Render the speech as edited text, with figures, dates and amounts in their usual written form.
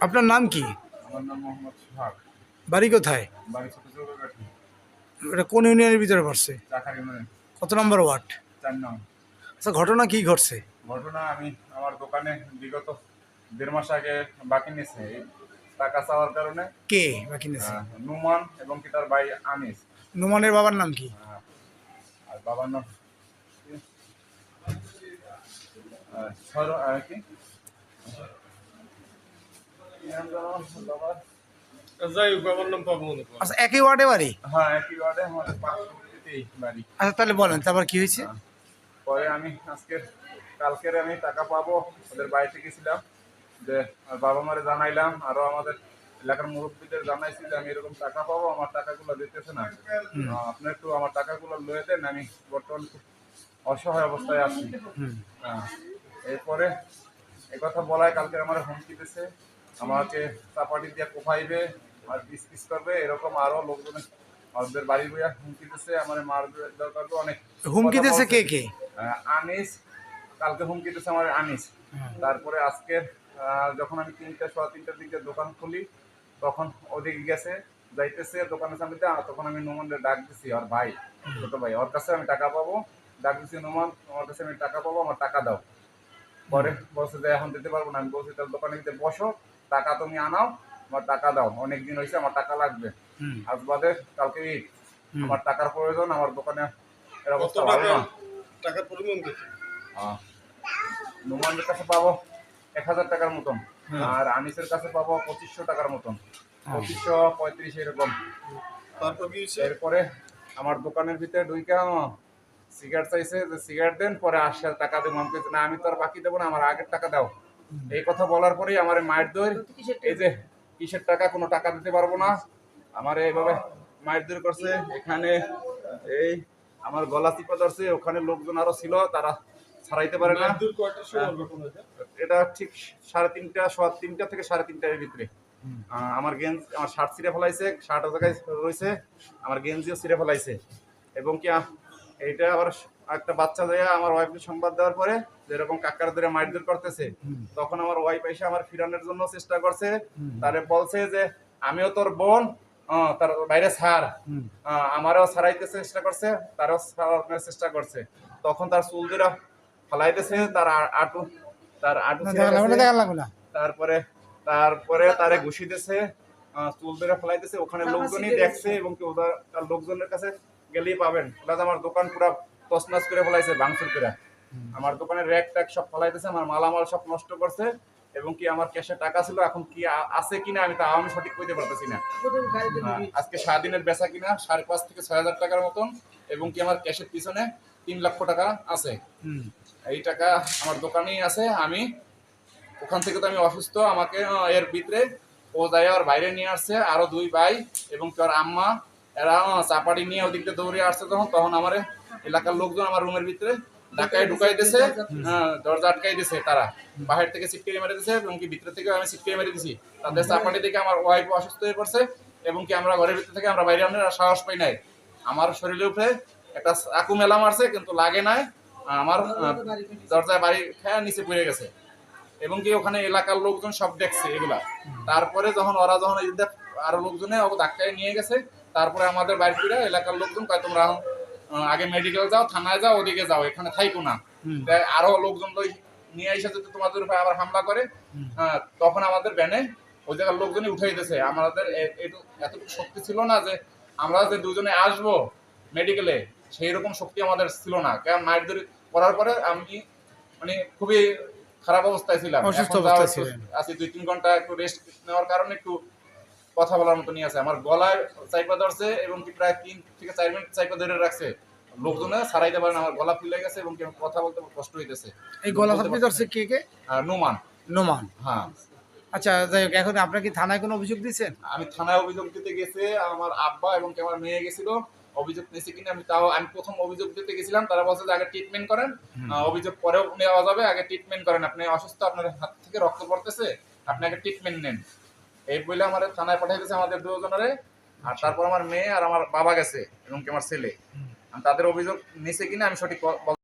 আপনার নাম কি? আমার নাম মোহাম্মদ সোহাগ। বাড়ি কোথায়? বাড়ি ছোট চৌকাঠি, এটা কোন ইউনিয়নের ভিতরে পড়ছে? চাকারি মানে কত নম্বর ওয়ার্ড? 4 নং। আচ্ছা, ঘটনা কি ঘটছে? ঘটনা, আমি আমার দোকানে বিগত 1.5 মাস আগে বাকি নিয়েছে এই টাকা চাওয়ার কারণে। কে বাকি নিয়েছে? নুমান এবং কি তার ভাই আনিস। নোমানের বাবার নাম কি? আর বাবার নাম কি? কি নাম জানো বাবার? যাই হোক, বাবার নাম পাবো মনে করো। আচ্ছা, একই ওয়ার্ডে বাড়ি? হ্যাঁ, একই ওয়ার্ডে, আমাদের পাশেই বাড়ি। আচ্ছা, তাহলে বলেন তারপর কি হয়েছে? পরে আমি কালকের আমি টাকা পাবো, ওদের বাড়িতে গেছিলাম, যে বাবা মারে জানাইলাম, আরো আমাদের এলাকার মুরব্বীদের জানাইছি যে আমি এরকম টাকা পাবো, আমার টাকাগুলো দিতেছে না, আপনি একটু আমার টাকাগুলো লয়ে দেন, আমি বর্তমানে খুব অসহায় অবস্থায় আছি। এরপরে কথা বলায় কালকে আমার হুমকি দিতেছে, আমাকে চাপাটি দিয়ে কোপাইবে আর পিস করবে, এরকম আরো লোকজন আমাদের বাড়ি বইয়া হুমকি দিতেছে, আমার মার দরকার। অনেক হুমকি দিতেছে কে কে? আনিস, কালকে হুমকি দিতেছে আমার আনিস। তারপরে আজকে যখন আমি 3:15 দিকে দোকান খুলি, তখন ওদিকে গেছে, যাইতেছে দোকানের সামনে, তখন আমি নোমানদের ডাক দিছি, আর ভাই, ছোট ভাই, ওর কাছে আমি টাকা পাবো, ডাক দিছি, নোমান আমার কাছে আমি টাকা পাবো, আমার টাকা দাও। পরে বলছে যে এখন দিতে পারবো না। আমি বলছি তাহলে দোকানে গিয়ে বসো, টাকা তুমি আনাও, আমার টাকা দাও, অনেকদিন হয়েছে, আমার টাকা লাগবে, আজ বাদে কালকে ঈদ, আমার টাকার প্রয়োজন, আমার দোকানে এর অবস্থা ভালো না। টাকার পরিমাণ কত? নোমানের কাছে পাবো 1000 টাকার মতন, আর আনিসের কাছে পাবো 2500 টাকার মতন, 2535 এরকম। তারপর কি হয়েছে? এরপরে আমার দোকানের ভিতরে ঢুইকা সিগারেট চাইছে, যে সিগারেট দেন, পরে আসছে টাকা দেবো। আমি বলছি না, আমি তো আর বাকি দেবো না, আমার আগের টাকা দাও। এই কথা বলার পরেই আমার মায়ের দৌড়, এই যে কিসের টাকা, কোনো টাকা দিতে পারবো না, আমার এইভাবে মায়ের দৌড় করছে। এখানে এই আমার গলা চিপা ধরছে, ওখানে লোকজন আরো ছিল, তারা ছাড়াইতে পারে না। এটা ঠিক 3:30, 3:15 থেকে 3:30 ভিতরে। আমার আমার শার্ট ছিঁড়ে ফেলাইছে, শার্ট জায়গায় রয়েছে, আমার গেঞ্জিও ছিঁড়ে ফেলাইছে। এবং কি এইটা আবার একটা বাচ্চা দেয়া আমার ওয়াইফকে সংবাদ দেওয়ার পরে যেরকম কাকার ধরে মারধর করতেছে, তখন আমার ওয়াইফ এসে আমার ফিরানোর জন্য চেষ্টা করছে, তারে বলছে যে আমিও তোর বোন, তার বাইরে ছাড়, আমারও ছাড়াইতে চেষ্টা করছে, তারও ছাড়ানোর চেষ্টা করছে। তখন তার চুল ধরে ফেলাইতেছে, তার আটু তারপরে তারে ঘুষি দিতেছে, চুল ধরে ফেলাইতেছে। ওখানে লোকজনই দেখছে, এবং কি ওদের লোকজনের কাছে গেলেই পাবেন, ওরা আমার দোকান পুরো তছনছ করে ফেলাইছে, ভাঙচুর করে আমার দোকানের র্যাক ট্যাক সব ফেলাইতেছে, আমার মালামাল সব নষ্ট করছে। এবং কি আমার ক্যাশে টাকা ছিল, এখন কি আছে কিনা আমি সঠিক কইতে পারতেছি না। আজকে সারাদিনের বেচা কিনা 5,500 থেকে 6,000 টাকার মতন, এবং কি আমার ক্যাশের পিছনে 3 লক্ষ টাকা আছে। এই টাকা আমার দোকানেই আছে। আমি ওখান থেকে তো আমি অসুস্থ, আমাকে এর ভিতরে ও যায় আর বাইরে নিয়ে আসছে, আরো 2 ভাই এবং তোর আম্মা, এরা চাপাটি নিয়ে ওদিকে দৌড়ে আসছে। তখন আমার এলাকার লোকজন আমার রুমের ভিতরে ঢাকায় ঢুকাই দিয়েছে, দরজা আটকাই দিয়েছে, তারা বাহির থেকে সিটকারি মেরে দিয়েছে, এবং কি ভিতরে থেকে আমি সিটকারি মেরে দিয়েছি। তাদের চাপাটি দেখে আমার ওয়াইফ অসুস্থ হয়ে পড়ছে, এবং কি আমরা ঘরের ভিতর থেকে আমরা বাইরে আনার সাহস পাই নাই। আমার শরীরের উপরে একটা চাকু মেলা মারছে, কিন্তু লাগে নাই, আমার দরজায় বাড়ি খেয়ে নিচে পড়ে গেছে। এবং কি ওখানে এলাকার লোকজন সব দেখছে এগুলা। তারপরে যখন আরো লোকজনে ধাক্কায় নিয়ে গেছে, তারপরে আমাদের বাড়ি ফিরে এলাকার লোকজন কয় তোমরা আগে মেডিকেল যাও, থানায় যাও, ওদিকে যাও, এখানে থাইকো না। আরো লোকজন নিয়ে এসে যদি তোমাদের উপরে আবার হামলা করে, তখন আমাদের ভ্যানে ওই জায়গার লোকজনই উঠে দিতেছে। আমাদের এতটুকু শক্তি ছিল না যে আমরা যে দুজনে আসবো মেডিকেলে, সেই রকম শক্তি আমাদের ছিল না। কারণ মারধর করার পরে আমি মানে খুবই খারাপ অবস্থায় ছিলাম, আছি 2-3 ঘন্টা একটু রেস্ট নেওয়ার কারণে একটু কথা বলার মতো নিয়ে আছে। আমার গলায় চাইপা ধরছে, এবং কি প্রায় 3 থেকে 4 মিনিট চাইপা ধরে রাখছে, লোকজনে ছাড়াইতে পারে না, আমার গলা ফুলে গেছে, এবং কি কথা বলতে কষ্ট হইতেছে। এই গলা চাপি ধরছে কে কে? নোমান। হ্যাঁ। আচ্ছা, যাই হোক, এখন আপনার কি থানায় কোনো অভিযোগ দিয়েছেন? আমি থানায় অভিযোগ দিতে গেছে, আমার আব্বা এবং কি আমার মেয়ে গেছিল। অভিযোগ নিয়েছে কিনা আমি প্রথম অভিযোগ দিতে গেছিলাম, তারা বলছে যে আগে ট্রিটমেন্ট করেন, অভিযোগ পরেও নেওয়া যাবে, আগে ট্রিটমেন্ট করেন, আপনি অসুস্থ, আপনার হাত থেকে রক্ত পড়তেছে, আপনি আগে ট্রিটমেন্ট নেন। এই বলে আমার থানায় পাঠিয়ে দিয়েছে আমাদের দুজনের। আর তারপর আমার মেয়ে আর আমার বাবা গেছে, এবং কি আমার ছেলে, তাদের অভিযোগ নিয়েছে কিনা আমি সঠিক